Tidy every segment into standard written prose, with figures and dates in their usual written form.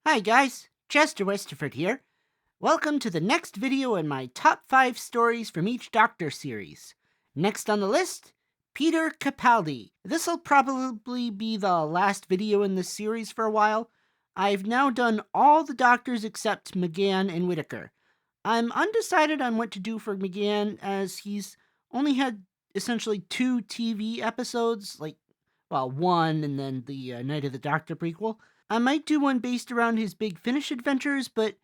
Hi guys, Chester Westerford here. Welcome to the next video in my top 5 stories from each Doctor series. Next on the list, Peter Capaldi. This'll probably be the last video in this series for a while. I've now done all the Doctors except McGann and Whittaker. I'm undecided on what to do for McGann as he's only had essentially 2 TV episodes, one and then the Night of the Doctor prequel. I might do one based around his Big Finish adventures, but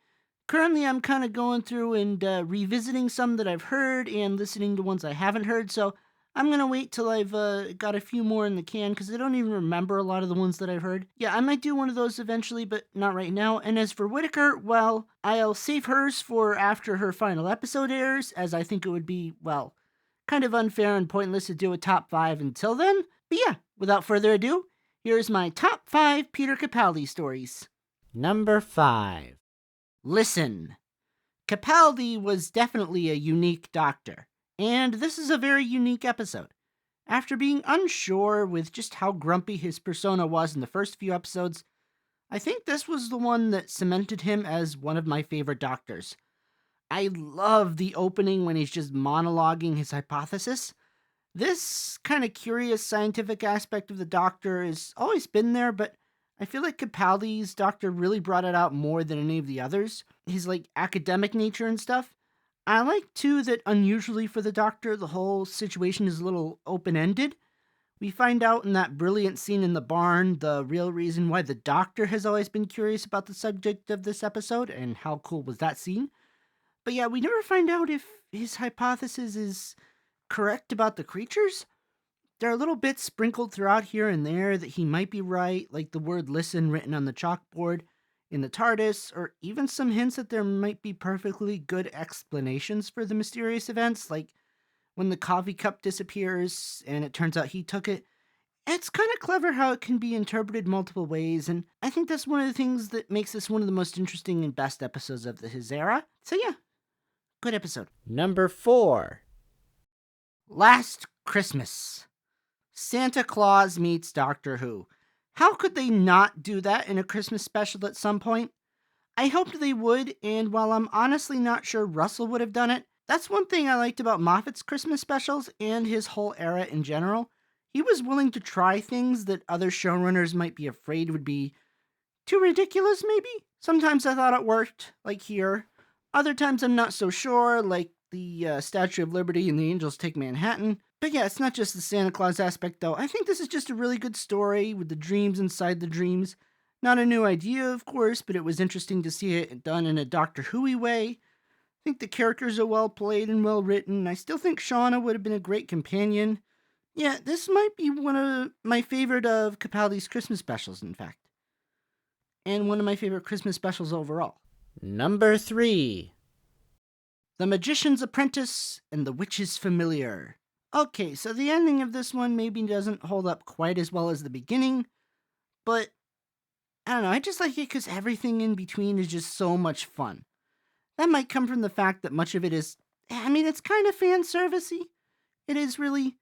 currently I'm kind of going through and revisiting some that I've heard and listening to ones I haven't heard, so I'm going to wait till I've got a few more in the can because I don't even remember a lot of the ones that I've heard. Yeah, I might do one of those eventually, but not right now. And as for Whittaker, well, I'll save hers for after her final episode airs, as I think it would be, well, kind of unfair and pointless to do a top 5 until then. But yeah, without further ado, here's my top 5 Peter Capaldi stories. Number 5. Listen. Capaldi was definitely a unique doctor, and this is a very unique episode. After being unsure with just how grumpy his persona was in the first few episodes, I think this was the one that cemented him as one of my favorite doctors. I love the opening when he's just monologuing his hypothesis. This kind of curious scientific aspect of the Doctor has always been there, but I feel like Capaldi's Doctor really brought it out more than any of the others. His academic nature and stuff. I like too that unusually for the Doctor, the whole situation is a little open-ended. We find out in that brilliant scene in the barn the real reason why the Doctor has always been curious about the subject of this episode, and how cool was that scene. But yeah, we never find out if his hypothesis is correct about the creatures. There are little bits sprinkled throughout here and there that he might be right, like the word listen written on the chalkboard in the TARDIS, or even some hints that there might be perfectly good explanations for the mysterious events, like when the coffee cup disappears and it turns out he took it. It's kind of clever how it can be interpreted multiple ways, and I think that's one of the things that makes this one of the most interesting and best episodes of his era. So yeah, good episode. Number 4. Last Christmas. Santa Claus meets Doctor Who. How could they not do that in a Christmas special at some point? I hoped they would, and while I'm honestly not sure Russell would have done it, that's one thing I liked about Moffat's Christmas specials and his whole era in general. He was willing to try things that other showrunners might be afraid would be too ridiculous, maybe? Sometimes I thought it worked, like here. Other times I'm not so sure, like the Statue of Liberty and the Angels Take Manhattan. But yeah, it's not just the Santa Claus aspect, though. I think this is just a really good story with the dreams inside the dreams. Not a new idea, of course, but it was interesting to see it done in a Doctor Who-y way. I think the characters are well played and well written. I still think Shauna would have been a great companion. Yeah, this might be one of my favorite of Capaldi's Christmas specials, in fact. And one of my favorite Christmas specials overall. Number 3. The Magician's Apprentice and the Witch's Familiar. Okay, so the ending of this one maybe doesn't hold up quite as well as the beginning, but I don't know, I just like it because everything in between is just so much fun. That might come from the fact that much of it is, it's kind of fan servicey. It is really.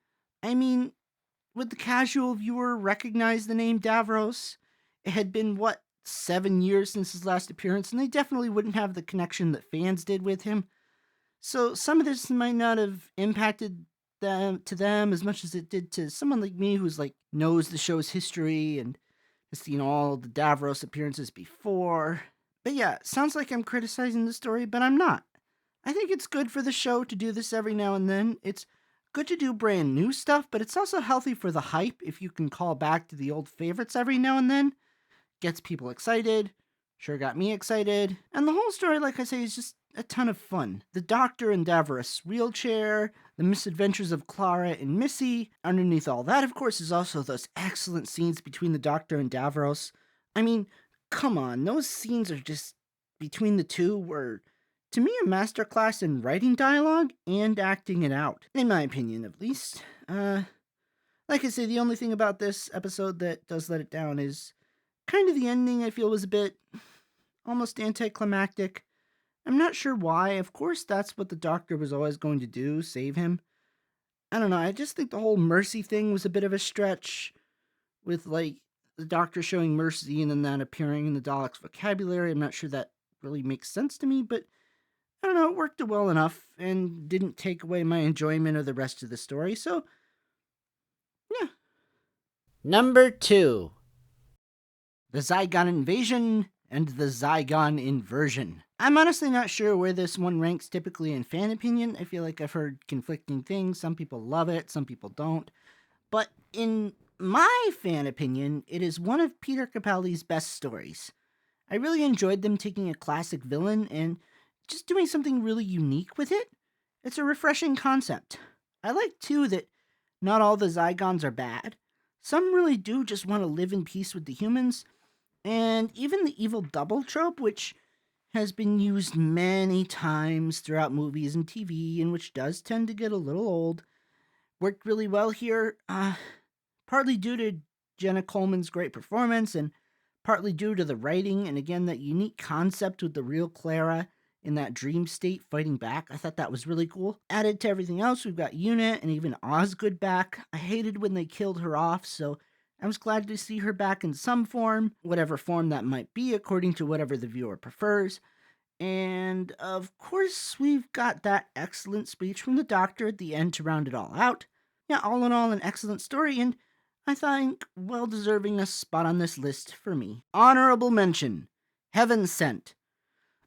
Would the casual viewer recognize the name Davros? It had been, 7 years since his last appearance, and they definitely wouldn't have the connection that fans did with him. So some of this might not have impacted them as much as it did to someone like me who's knows the show's history and has seen all the Davros appearances before. But yeah, sounds like I'm criticizing the story, but I'm not. I think it's good for the show to do this every now and then. It's good to do brand new stuff, but it's also healthy for the hype if you can call back to the old favorites every now and then. Gets people excited. Sure got me excited. And the whole story, like I say, is just a ton of fun. The Doctor and Davros' wheelchair, the misadventures of Clara and Missy. Underneath all that, of course, is also those excellent scenes between the Doctor and Davros. Come on, those scenes are just, between the two, were, to me, a masterclass in writing dialogue and acting it out. In my opinion, at least. Like I say, the only thing about this episode that does let it down is kind of the ending. I feel was a bit almost anticlimactic. I'm not sure why. Of course, that's what the Doctor was always going to do, save him. I don't know, I just think the whole mercy thing was a bit of a stretch with, the Doctor showing mercy and then that appearing in the Daleks' vocabulary. I'm not sure that really makes sense to me, but I don't know, it worked well enough and didn't take away my enjoyment of the rest of the story, so yeah. Number 2. The Zygon Invasion and the Zygon Inversion. I'm honestly not sure where this one ranks typically in fan opinion. I feel like I've heard conflicting things. Some people love it, some people don't. But in my fan opinion, it is one of Peter Capaldi's best stories. I really enjoyed them taking a classic villain and just doing something really unique with it. It's a refreshing concept. I like, too, that not all the Zygons are bad. Some really do just want to live in peace with the humans. And even the evil double trope, which has been used many times throughout movies and TV, and which does tend to get a little old, worked really well here, partly due to Jenna Coleman's great performance, and partly due to the writing, and again, that unique concept with the real Clara in that dream state fighting back. I thought that was really cool. Added to everything else, we've got Unit and even Osgood back. I hated when they killed her off, so I was glad to see her back in some form, whatever form that might be, according to whatever the viewer prefers. And, of course, we've got that excellent speech from the Doctor at the end to round it all out. Yeah, all in all, an excellent story, and I think well deserving a spot on this list for me. Honorable mention, Heaven Sent.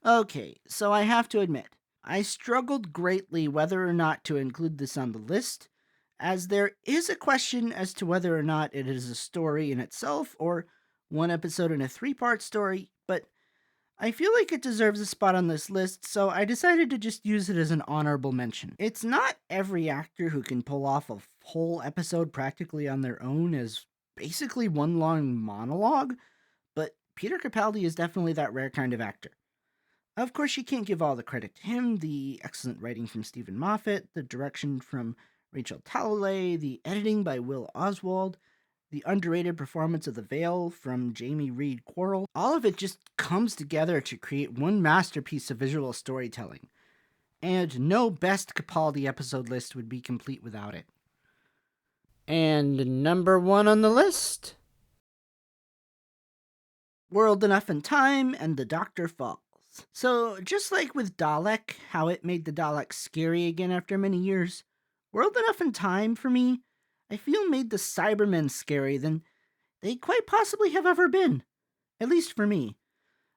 Okay, so I have to admit, I struggled greatly whether or not to include this on the list, as there is a question as to whether or not it is a story in itself or one episode in a 3-part story, but I feel like it deserves a spot on this list, so I decided to just use it as an honorable mention. It's not every actor who can pull off a whole episode practically on their own as basically one long monologue, but Peter Capaldi is definitely that rare kind of actor. Of course, you can't give all the credit to him. The excellent writing from Stephen Moffat, the direction from Rachel Talalay, the editing by Will Oswald, the underrated performance of the Veil from Jamie Reed Quarrell. All of it just comes together to create one masterpiece of visual storytelling. And no best Capaldi episode list would be complete without it. And number 1 on the list, World Enough and Time and the Doctor Falls. So, just like with Dalek, how it made the Daleks scary again after many years, World Enough and Time, for me, I feel made the Cybermen scarier than they quite possibly have ever been. At least for me.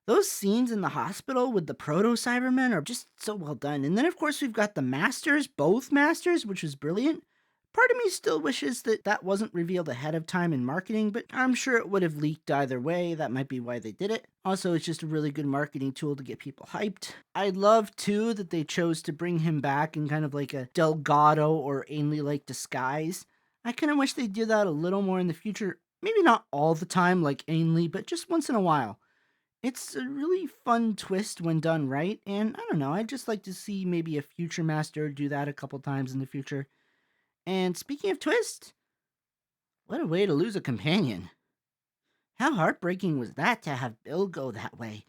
Those scenes in the hospital with the proto-Cybermen are just so well done. And then, of course, we've got the Masters, both Masters, which was brilliant. Part of me still wishes that that wasn't revealed ahead of time in marketing, but I'm sure it would have leaked either way. That might be why they did it. Also, it's just a really good marketing tool to get people hyped. I love, too, that they chose to bring him back in kind of like a Delgado or Ainley-like disguise. I kind of wish they'd do that a little more in the future. Maybe not all the time like Ainley, but just once in a while. It's a really fun twist when done right, and I don't know, I'd just like to see maybe a future master do that a couple times in the future. And speaking of twist, what a way to lose a companion. How heartbreaking was that to have Bill go that way?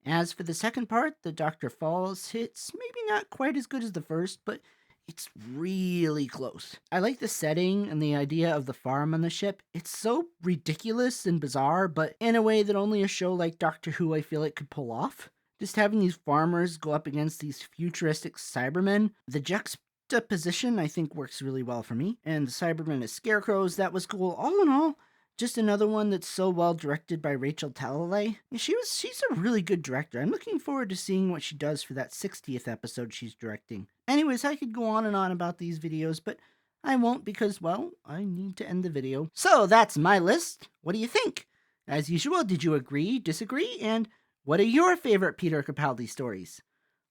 As for the second part, The Doctor Falls, it's maybe not quite as good as the first, but it's really close. I like the setting and the idea of the farm on the ship. It's so ridiculous and bizarre, but in a way that only a show like Doctor Who I feel like could pull off. Just having these farmers go up against these futuristic Cybermen, the juxtaposition I think works really well for me. And the Cybermen as scarecrows, that was cool. All in all, just another one that's so well directed by Rachel Talalay. She's a really good director. I'm looking forward to seeing what she does for that 60th episode she's directing. Anyways, I could go on and on about these videos, but I won't because, well, I need to end the video. So that's my list. What do you think? As usual, did you agree, disagree, and what are your favorite Peter Capaldi stories?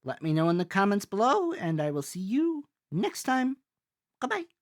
Let me know in the comments below, and I will see you next time. Bye-bye.